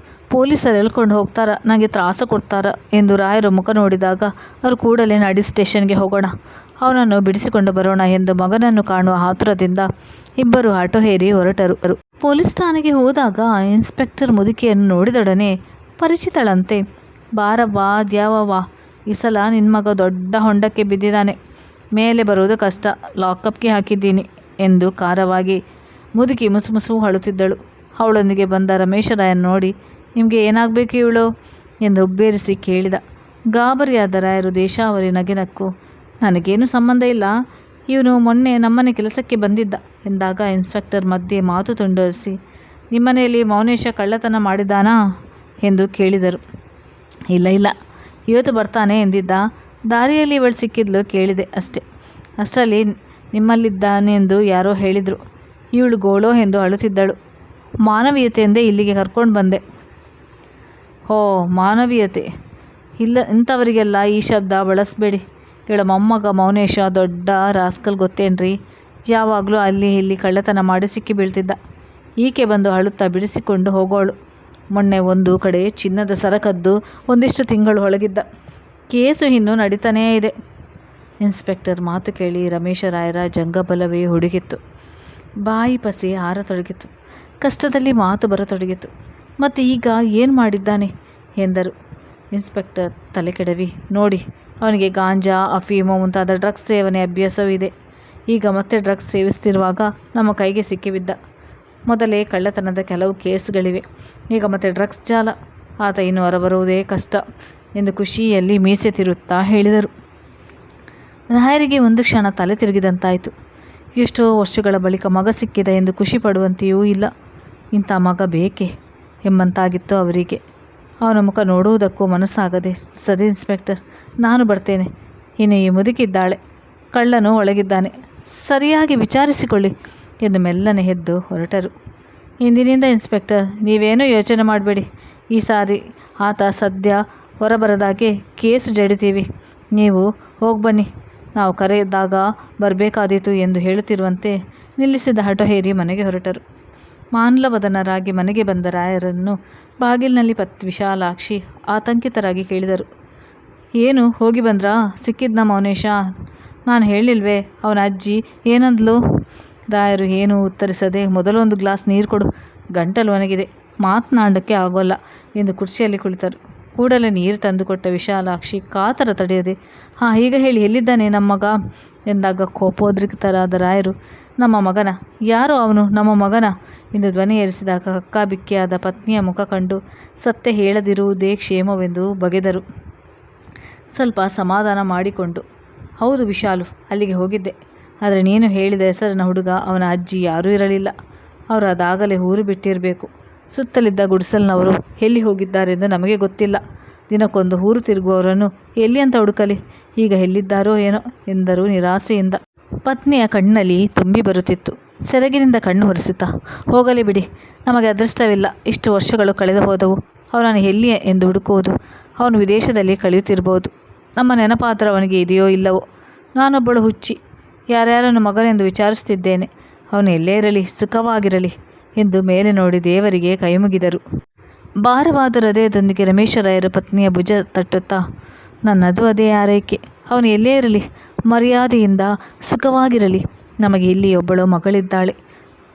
ಪೊಲೀಸರು ಎಳ್ಕೊಂಡು ಹೋಗ್ತಾರ, ನನಗೆ ತ್ರಾಸ ಕೊಡ್ತಾರ ಎಂದು ರಾಯರು ಮುಖ ನೋಡಿದಾಗ ಅವರು ಕೂಡಲೇ ನಡಿ ಸ್ಟೇಷನ್ಗೆ ಹೋಗೋಣ, ಅವನನ್ನು ಬಿಡಿಸಿಕೊಂಡು ಬರೋಣ ಎಂದು ಮಗನನ್ನು ಕಾಣುವ ಆತುರದಿಂದ ಇಬ್ಬರು ಆಟೋ ಏರಿ ಹೊರಟರು. ಪೊಲೀಸ್ ಠಾಣೆಗೆ ಹೋದಾಗ ಇನ್ಸ್ಪೆಕ್ಟರ್ ಮುದುಕಿಯನ್ನು ನೋಡಿದೊಡನೆ ಪರಿಚಿತಳಂತೆ. ಬಾರವ್ವ ದ್ಯಾವವ್ವ, ಈ ಸಲ ನಿನ್ನ ಮಗ ದೊಡ್ಡ ಹೊಂಡಕ್ಕೆ ಬಿದ್ದಿದ್ದಾನೆ. ಮೇಲೆ ಬರೋದು ಕಷ್ಟ, ಲಾಕಪ್ಗೆ ಹಾಕಿದ್ದೀನಿ ಎಂದು ಖಾರವಾಗಿ ಮುದುಕಿ ಮುಸುಮುಸು ಅಳುತ್ತಿದ್ದಳು. ಅವಳೊಂದಿಗೆ ಬಂದ ರಮೇಶರಾಯನ್ ನೋಡಿ, ನಿಮಗೆ ಏನಾಗಬೇಕು ಇವಳು ಎಂದು ಉಬ್ಬೇರಿಸಿ ಕೇಳಿದ. ಗಾಬರಿಯಾದ ರಾಯರು ದೇಶಾವರಿ ನಗೆನಕ್ಕು, ನನಗೇನು ಸಂಬಂಧ ಇಲ್ಲ, ಇವನು ಮೊನ್ನೆ ನಮ್ಮನೆ ಕೆಲಸಕ್ಕೆ ಬಂದಿದ್ದ ಎಂದಾಗ ಇನ್ಸ್ಪೆಕ್ಟರ್ ಮಧ್ಯೆ ಮಾತು ತುಂಡರಿಸಿ, ನಿಮ್ಮನೆಯಲ್ಲಿ ಮೌನೇಶ ಕಳ್ಳತನ ಮಾಡಿದ್ದಾನಾ ಎಂದು ಕೇಳಿದರು. ಇಲ್ಲ, ಇವತ್ತು ಬರ್ತಾನೆ ಎಂದಿದ್ದ. ದಾರಿಯಲ್ಲಿ ಇವಳು ಸಿಕ್ಕಿದ್ಲು, ಕೇಳಿದೆ ಅಷ್ಟೆ. ಅಷ್ಟರಲ್ಲಿ ನಿಮ್ಮಲ್ಲಿದ್ದಾನೆಂದು ಯಾರೋ ಹೇಳಿದರು. ಇವಳು ಗೋಳೋ ಎಂದು ಅಳುತ್ತಿದ್ದಳು. ಮಾನವೀಯತೆಯಿಂದೇ ಇಲ್ಲಿಗೆ ಕರ್ಕೊಂಡು ಬಂದೆ. ಓ, ಮಾನವೀಯತೆ ಇಲ್ಲ, ಇಂಥವರಿಗೆಲ್ಲ ಈ ಶಬ್ದ ಬಳಸಬೇಡಿ. ಇವಳ ಮೊಮ್ಮಗ ಮೌನೇಶ ದೊಡ್ಡ ರಾಸ್ಕಲ್ ಗೊತ್ತೇನ್ರಿ. ಯಾವಾಗಲೂ ಅಲ್ಲಿ ಇಲ್ಲಿ ಕಳ್ಳತನ ಮಾಡಿ ಸಿಕ್ಕಿ ಬೀಳ್ತಿದ್ದ. ಈಕೆ ಬಂದು ಅಳುತ್ತಾ ಬಿಡಿಸಿಕೊಂಡು ಹೋಗೋಳು. ಮೊನ್ನೆ ಒಂದು ಕಡೆ ಚಿನ್ನದ ಸರಕದ್ದು ಒಂದಿಷ್ಟು ತಿಂಗಳು ಒಳಗಿದ್ದ. ಕೇಸು ಇನ್ನೂ ನಡೀತಾನೇ ಇದೆ. ಇನ್ಸ್ಪೆಕ್ಟರ್ ಮಾತು ಕೇಳಿ ರಮೇಶರಾಯರ ಜಂಗಬಲವೇ ಹುಡುಗಿತ್ತು. ಬಾಯಿ ಪಸಿ ಹಾರತೊಡಗಿತು. ಕಷ್ಟದಲ್ಲಿ ಮಾತು ಬರತೊಡಗಿತು. ಮತ್ತು ಈಗ ಏನು ಮಾಡಿದ್ದಾನೆ ಎಂದರು. ಇನ್ಸ್ಪೆಕ್ಟರ್ ತಲೆ ಕೆಡವಿ, ನೋಡಿ, ಅವನಿಗೆ ಗಾಂಜಾ, ಅಫೀಮು ಮುಂತಾದ ಡ್ರಗ್ಸ್ ಸೇವನೆ ಅಭ್ಯಾಸವೂ ಇದೆ. ಈಗ ಮತ್ತೆ ಡ್ರಗ್ಸ್ ಸೇವಿಸ್ತಿರುವಾಗ ನಮ್ಮ ಕೈಗೆ ಸಿಕ್ಕಿಬಿದ್ದ. ಮೊದಲೇ ಕಳ್ಳತನದ ಕೆಲವು ಕೇಸ್ಗಳಿವೆ, ಈಗ ಮತ್ತೆ ಡ್ರಗ್ಸ್ ಜಾಲ. ಆತ ಇನ್ನು ಹೊರಬರುವುದೇ ಕಷ್ಟ ಎಂದು ಖುಷಿಯಲ್ಲಿ ಮೀಸೆ ತಿರುತ್ತಾ ಹೇಳಿದರು. ರಾಯರಿಗೆ ಒಂದು ಕ್ಷಣ ತಲೆ ತಿರುಗಿದಂತಾಯಿತು. ಎಷ್ಟೋ ವರ್ಷಗಳ ಬಳಿಕ ಮಗ ಸಿಕ್ಕಿದ ಎಂದು ಖುಷಿ ಪಡುವಂತೆಯೂ ಇಲ್ಲ, ಇಂಥ ಮಗ ಬೇಕೇ ಎಂಬಂತಾಗಿತ್ತು ಅವರಿಗೆ. ಅವನ ಮುಖ ನೋಡುವುದಕ್ಕೂ ಮನಸ್ಸಾಗದೆ, ಸರಿ ಇನ್ಸ್ಪೆಕ್ಟರ್, ನಾನು ಬರ್ತೇನೆ. ಇನ್ನು ಈ ಮುದುಕಿದ್ದಾಳೆ, ಕಳ್ಳನು ಒಳಗಿದ್ದಾನೆ, ಸರಿಯಾಗಿ ವಿಚಾರಿಸಿಕೊಳ್ಳಿ ಎಂದು ಮೆಲ್ಲನೆ ಎದ್ದು ಹೊರಟರು. ಇಂದಿನಿಂದ ಇನ್ಸ್ಪೆಕ್ಟರ್ ನೀವೇನೂ ಯೋಚನೆ ಮಾಡಬೇಡಿ. ಈ ಸಾರಿ ಆತ ಸದ್ಯ ಹೊರಬರದಾಗೆ ಕೇಸು ಜಡಿತೀವಿ. ನೀವು ಹೋಗ್ಬನ್ನಿ, ನಾವು ಕರೆದಾಗ ಬರಬೇಕಾದೀತು ಎಂದು ಹೇಳುತ್ತಿರುವಂತೆ ನಿಲ್ಲಿಸಿದ ಆಟೋ ಏರಿ ಮನೆಗೆ ಹೊರಟರು. ಮಾನ್ಲವದನರಾಗಿ ಮನೆಗೆ ಬಂದ ರಾಯರನ್ನು ಬಾಗಿಲಿನಲ್ಲಿ ವಿಶಾಲಾಕ್ಷಿ ಆತಂಕಿತರಾಗಿ ಕೇಳಿದರು. ಏನು ಹೋಗಿ ಬಂದ್ರಾ? ಸಿಕ್ಕಿದ್ನ ಮೌನೇಶ? ನಾನು ಹೇಳಿಲ್ವೇ ಅವನ ಅಜ್ಜಿ ಏನಂದ್ಲು? ರಾಯರು ಏನೂ ಉತ್ತರಿಸದೆ ಮೊದಲು ಒಂದು ಗ್ಲಾಸ್ ನೀರು ಕೊಡು, ಗಂಟಲು ಒಣಗಿದೆ, ಮಾತನಾಡೋಕ್ಕೆ ಆಗೋಲ್ಲ ಎಂದು ಕುರ್ಚಿಯಲ್ಲಿ ಕುಳಿತರು. ಕೂಡಲೇ ನೀರು ತಂದುಕೊಟ್ಟ ವಿಶಾಲಾಕ್ಷಿ ಕಾತರ ತಡೆಯದೆ, ಈಗ ಹೇಳಿ, ಎಲ್ಲಿದ್ದಾನೆ ನಮ್ಮ ಮಗ ಎಂದಾಗ ಕೋಪೋದ್ರಿಕ್ತರಾದ ರಾಯರು, ನಮ್ಮ ಮಗನ? ಯಾರೋ ಅವನು ನಮ್ಮ ಮಗನ ಎಂದು ಧ್ವನಿ ಏರಿಸಿದಾಗ ಕಕ್ಕಾಬಿಕ್ಕಿಯಾದ ಪತ್ನಿಯ ಮುಖ ಕಂಡು ಸತ್ಯ ಹೇಳದಿರುವುದೇ ಕ್ಷೇಮವೆಂದು ಬಗೆದರು. ಸ್ವಲ್ಪ ಸಮಾಧಾನ ಮಾಡಿಕೊಂಡು, ಹೌದು ವಿಶಾಲು, ಅಲ್ಲಿಗೆ ಹೋಗಿದ್ದೆ. ಆದರೆ ನೀನು ಹೇಳಿದ ಹೆಸರಿನ ಹುಡುಗ ಅವನ ಅಜ್ಜಿ ಯಾರೂ ಇರಲಿಲ್ಲ. ಅವರು ಅದಾಗಲೇ ಊರು ಬಿಟ್ಟಿರಬೇಕು. ಸುತ್ತಲಿದ್ದ ಗುಡಿಸಲಿನವರು ಎಲ್ಲಿ ಹೋಗಿದ್ದಾರೆಂದು ನಮಗೆ ಗೊತ್ತಿಲ್ಲ. ದಿನಕ್ಕೊಂದು ಊರು ತಿರುಗುವವರನ್ನು ಎಲ್ಲಿ ಅಂತ ಹುಡುಕಲಿ? ಈಗ ಎಲ್ಲಿದ್ದಾರೋ ಏನೋ ಎಂದರು ನಿರಾಸೆಯಿಂದ. ಪತ್ನಿಯ ಕಣ್ಣಲ್ಲಿ ತುಂಬಿ ಬರುತ್ತಿತ್ತು. ಸೆರಗಿನಿಂದ ಕಣ್ಣು ಒರೆಸುತ್ತಾ, ಹೋಗಲಿ ಬಿಡಿ, ನಮಗೆ ಅದೃಷ್ಟವಿಲ್ಲ. ಇಷ್ಟು ವರ್ಷಗಳು ಕಳೆದು ಹೋದವು. ಅವನನ್ನು ಎಲ್ಲಿ ಎಂದು ಹುಡುಕುವುದು? ಅವನು ವಿದೇಶದಲ್ಲಿ ಕಳೆಯುತ್ತಿರಬಹುದು. ನಮ್ಮ ನೆನಪಾದರೂ ಅವನಿಗೆ ಇದೆಯೋ ಇಲ್ಲವೋ? ನಾನೊಬ್ಬಳು ಹುಚ್ಚಿ, ಯಾರ್ಯಾರನ್ನು ಮಗನೆಂದು ವಿಚಾರಿಸುತ್ತಿದ್ದೇನೆ. ಅವನು ಎಲ್ಲೇ ಇರಲಿ, ಸುಖವಾಗಿರಲಿ ಎಂದು ಮೇಲೆ ನೋಡಿ ದೇವರಿಗೆ ಕೈಮುಗಿದರು. ಭಾರವಾದ ಹೃದಯದೊಂದಿಗೆ ರಮೇಶರಾಯರ ಪತ್ನಿಯ ಭುಜ ತಟ್ಟುತ್ತಾ, ನನ್ನದು ಅದೇ ಆರೈಕೆ. ಅವನು ಎಲ್ಲೇ ಇರಲಿ, ಮರ್ಯಾದೆಯಿಂದ ಸುಖವಾಗಿರಲಿ. ನಮಗೆ ಇಲ್ಲಿ ಒಬ್ಬಳು ಮಗಳಿದ್ದಾಳೆ.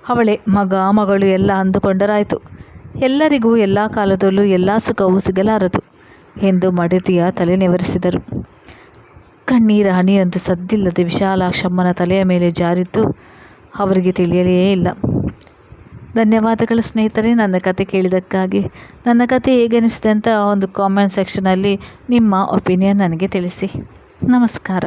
ಅವಳೇ ಮಗ ಮಗಳು ಎಲ್ಲ ಅಂದುಕೊಂಡರಾಯಿತು. ಎಲ್ಲರಿಗೂ ಎಲ್ಲ ಕಾಲದಲ್ಲೂ ಎಲ್ಲ ಸುಖವೂ ಸಿಗಲಾರದು ಎಂದು ಮಡದಿಯ ತಲೆ ನೆವರಿಸಿದರು. ಕಣ್ಣೀರ ಹನಿಯೊಂದು ಸದ್ದಿಲ್ಲದೆ ವಿಶಾಲಾಕ್ಷಮ್ಮನ ತಲೆಯ ಮೇಲೆ ಜಾರಿದ್ದು ಅವರಿಗೆ ತಿಳಿಯಲೇ ಇಲ್ಲ. ಧನ್ಯವಾದಗಳು ಸ್ನೇಹಿತರೆ, ನನ್ನ ಕತೆ ಕೇಳಿದ್ದಕ್ಕಾಗಿ. ನನ್ನ ಕತೆ ಹೇಗನಿಸಿದೆ ಅಂತ ಒಂದು ಕಾಮೆಂಟ್ ಸೆಕ್ಷನಲ್ಲಿ ನಿಮ್ಮ ಒಪಿನಿಯನ್ ನನಗೆ ತಿಳಿಸಿ. ನಮಸ್ಕಾರ.